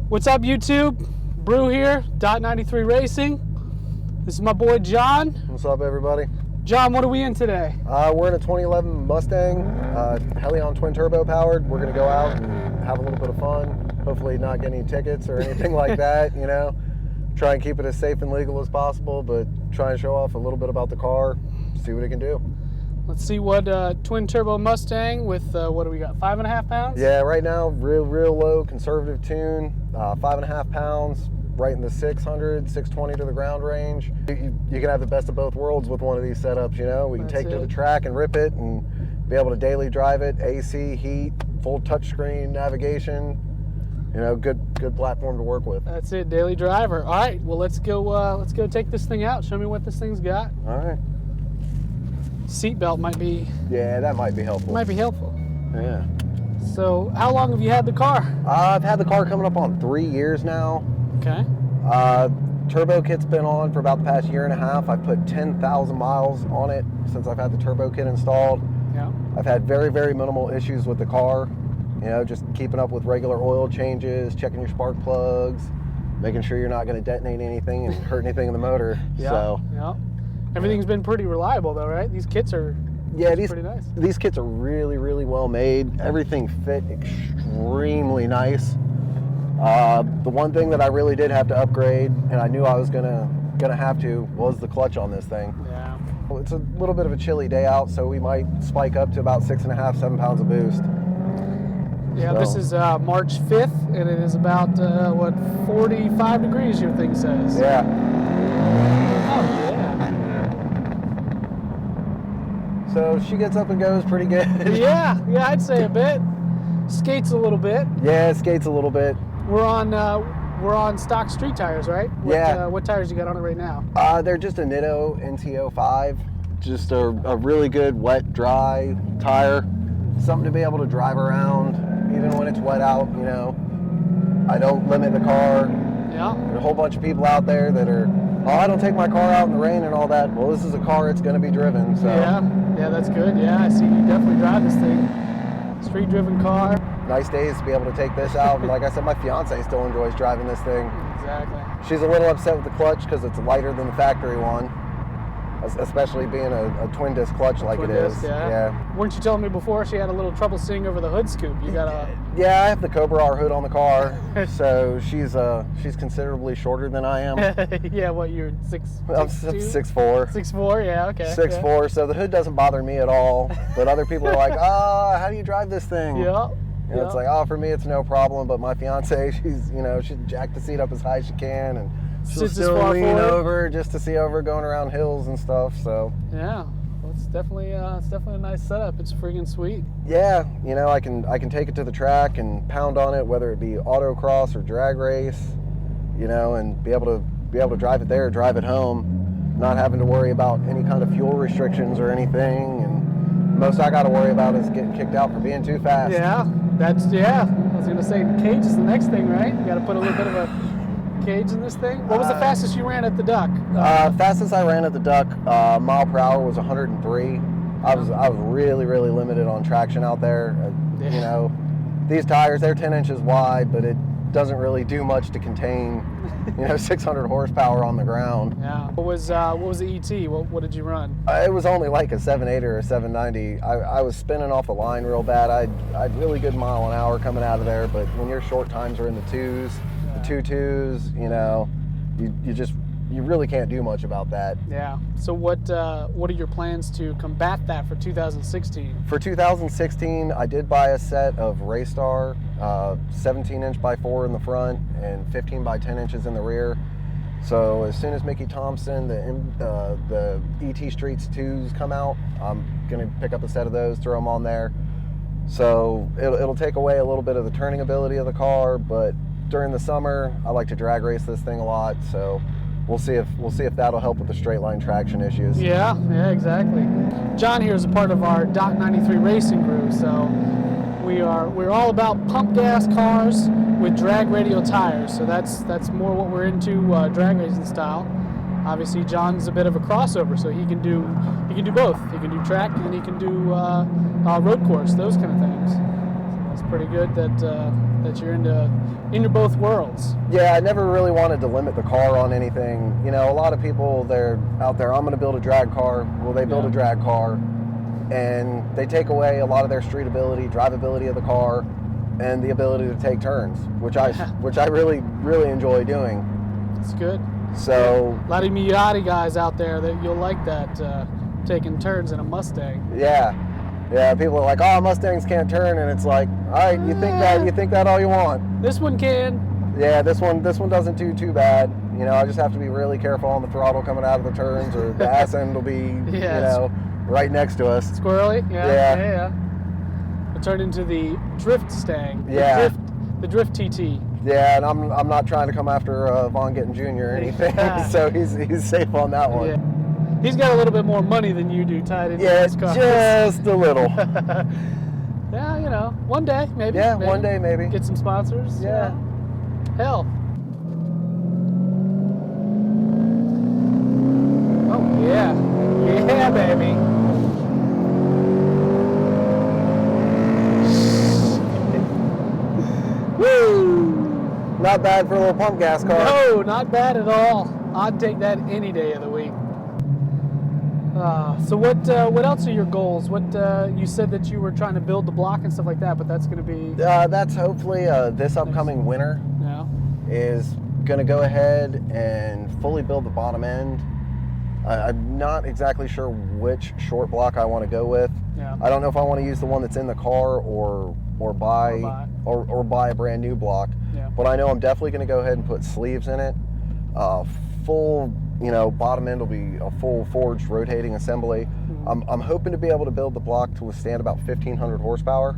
What's up, YouTube? Brew here, .93 Racing. This is my boy John. What's up, everybody? John, what are we in today? We're in a 2011 Mustang, Hellion twin turbo powered. We're gonna go out and have a little bit of fun. Hopefully not get any tickets or anything like that, you know. Try and keep it as safe and legal as possible, but try and show off a little bit about the car, see what it can do. Let's see what twin turbo Mustang with, what do we got, 5.5 pounds? Yeah, right now, real low, conservative tune, 5.5 pounds, right in the 600, 620 to the ground range. You can have the best of both worlds with one of these setups, you know. We can take it to the track and rip it and be able to daily drive it, AC, heat, full touchscreen navigation. You know, good platform to work with. That's it, daily driver. All right, well, let's go take this thing out. Show me what this thing's got. All right. Seatbelt might be... Yeah, that might be helpful. Might be helpful. Yeah. So, how long have you had the car? I've had the car coming up on 3 years now. Okay. Turbo kit's been on for about the past year and a half. I've put 10,000 miles on it since I've had the turbo kit installed. Yeah. I've had very minimal issues with the car. You know, just keeping up with regular oil changes, checking your spark plugs, making sure you're not going to detonate anything and hurt anything in the motor. Yeah. So, yeah. Everything's been pretty reliable though, right? These kits are pretty nice. These kits are really well made. Everything fit extremely nice. The one thing that I really did have to upgrade, and I knew I was gonna have to, was the clutch on this thing. Yeah. Well, it's a little bit of a chilly day out, so we might spike up to about 6.5, 7 pounds of boost. Yeah, so. This is March 5th, and it is about, what, 45 degrees, your thing says. Yeah. Oh, yeah. So she gets up and goes pretty good. yeah, I'd say a bit. Skates a little bit. Yeah, it skates a little bit. We're on stock street tires, right? Yeah. What tires you got on it right now? They're just a Nitto NT05. Just a really good wet, dry tire. Something to be able to drive around, even when it's wet out, you know. I don't limit the car. Yeah. There's a whole bunch of people out there that are, oh, I don't take my car out in the rain and all that. Well, this is a car, it's going to be driven, so. Yeah, that's good. Yeah, I see you definitely drive this thing. Street-driven car. Nice days to be able to take this out. And like I said, my fiance still enjoys driving this thing. Exactly. She's a little upset with the clutch because it's lighter than the factory one, especially being a twin disc clutch like it is. Yeah. Weren't you telling me before she had a little trouble seeing over the hood scoop? You got a... Yeah, I have the Cobra R hood on the car, so she's considerably shorter than I am. Yeah, what, you're 6'2"? I'm 6'4". 6'4", yeah, okay. 6'4", so the hood doesn't bother me at all. But other people are like, how do you drive this thing? Yeah. You know, it's like, for me it's no problem, but my fiance, she'll jack the seat up as high as she can, and she'll still lean over just to see over going around hills and stuff. So yeah, well, it's definitely a nice setup. It's freaking sweet. Yeah, you know, I can take it to the track and pound on it, whether it be autocross or drag race, you know, and be able to drive it there, drive it home, not having to worry about any kind of fuel restrictions or anything. And most I got to worry about is getting kicked out for being too fast. Yeah. I was going to say, the cage is the next thing, right? You got to put a little bit of a cage in this thing. What was the fastest you ran at the Duck? Fastest I ran at the Duck, mile per hour was 103. I was really limited on traction out there. You know, these tires, they're 10 inches wide, but it doesn't really do much to contain, 600 horsepower on the ground. Yeah. What was the ET? What did you run? It was only like a 780 or a 790. I was spinning off the line real bad. I had really good mile an hour coming out of there, but when your short times are in the 2s, the 2.2s, you really can't do much about that. Yeah. So what are your plans to combat that for 2016? For 2016, I did buy a set of Raystar 17-inch by 4 in the front and 15 by 10 inches in the rear. So as soon as Mickey Thompson, the ET Streets 2s come out, I'm gonna pick up a set of those, throw them on there. So it'll take away a little bit of the turning ability of the car, but during the summer, I like to drag race this thing a lot, so we'll see if that'll help with the straight line traction issues. Yeah, exactly. John here is a part of our Dot 93 racing crew, so we're all about pump gas cars with drag radial tires. So that's more what we're into, drag racing style. Obviously, John's a bit of a crossover, so he can do both. He can do track and he can do road course, those kind of things. So it's pretty good that you're into both worlds. Yeah, I never really wanted to limit the car on anything. You know, a lot of people, they're out there, I'm going to build a drag car. Well, they build a drag car, and they take away a lot of their street ability, drivability of the car, and the ability to take turns, which I really, really enjoy doing. It's good. So a lot of Miata guys out there that you'll like that, taking turns in a Mustang. Yeah, people are like, oh, Mustangs can't turn, and it's like, all right, you think that all you want. This one can. Yeah, this one doesn't do too bad. You know, I just have to be really careful on the throttle coming out of the turns, or the ass end will be, right next to us. Squirrely. Yeah. It turned into the Drift Stang. Yeah. The Drift TT. Yeah, and I'm not trying to come after Von Gittin Jr. or anything, so he's safe on that one. Yeah. He's got a little bit more money than you do tied into his car. Just a little. Yeah, you know, one day maybe. Yeah, one day maybe. Get some sponsors. Yeah. Hell. Oh yeah, baby. Woo! Not bad for a little pump gas car. No, not bad at all. I'd take that any day of the week. So what else are your goals? What you said that you were trying to build the block and stuff like that, but that's going to be... That's hopefully this upcoming winter is going to go ahead and fully build the bottom end. I'm not exactly sure which short block I want to go with. Yeah. I don't know if I want to use the one that's in the car or buy a brand new block. Yeah. But I know I'm definitely going to go ahead and put sleeves in it. Full, bottom end will be a full forged rotating assembly. Mm-hmm. I'm hoping to be able to build the block to withstand about 1,500 horsepower.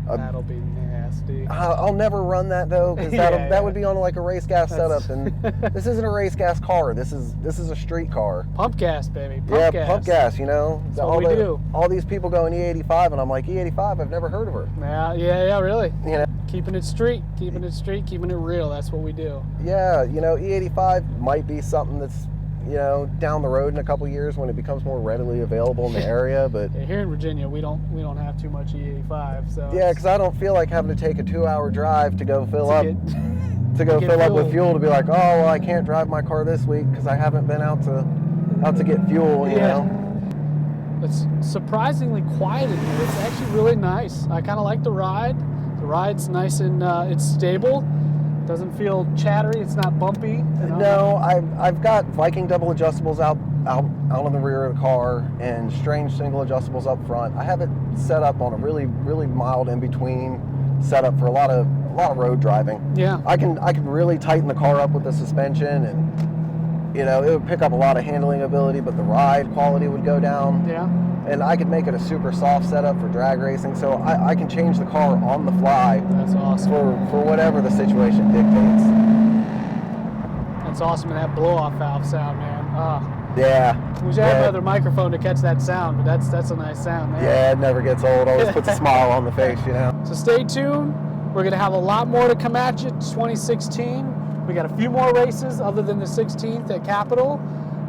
That'll be nasty. I'll never run that though, because that would be on like a race gas setup, and this isn't a race gas car. This is a street car. Pump gas, baby. Pump gas. That's what we do. All these people going E85, and I'm like, E85, I've never heard of her. Yeah, really. You know, keeping it street, keeping it real. That's what we do. Yeah, E85 might be something that's down the road in a couple years when it becomes more readily available in the area. But here in Virginia, we don't have too much E85. So yeah, because I don't feel like having to take a 2-hour drive to go fill up with fuel to be like, oh, well, I can't drive my car this week because I haven't been out to get fuel. You know, it's surprisingly quiet in here. It's actually really nice. I kind of like the ride. The ride's nice and it's stable. Doesn't feel chattery. It's not bumpy. No, I've got Viking double adjustables out in the rear of the car and strange single adjustables up front. I have it set up on a really, really mild in between setup for a lot of road driving. Yeah. I can really tighten the car up with the suspension, and it would pick up a lot of handling ability, but the ride quality would go down. Yeah. And I could make it a super soft setup for drag racing, so I can change the car on the fly. That's awesome. For whatever the situation dictates. That's awesome, and that blow-off valve sound, man. Yeah. Wish I had another microphone to catch that sound, but that's a nice sound, man. Yeah, it never gets old. Always puts a smile on the face, So stay tuned. We're going to have a lot more to come at you. 2016. We got a few more races other than the 16th at Capitol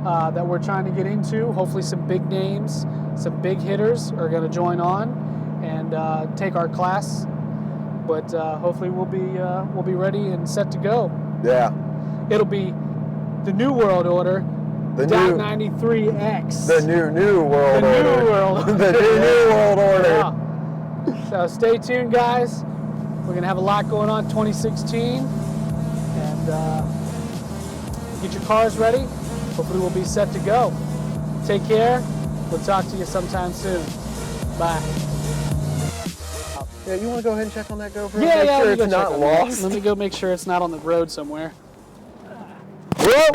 that we're trying to get into. Hopefully some big names, some big hitters are going to join on and take our class. But hopefully we'll be ready and set to go. Yeah. It'll be the New World Order. The Dot new 93X. The new world the order. New world. The new world order. Yeah. So stay tuned, guys. We're gonna have a lot going on 2016, and get your cars ready. Hopefully, we'll be set to go. Take care. We'll talk to you sometime soon. Bye. Yeah, you want to go ahead and check on that GoPro? Yeah, Make yeah. sure it's not lost. Let me go make sure it's not on the road somewhere. Whoa!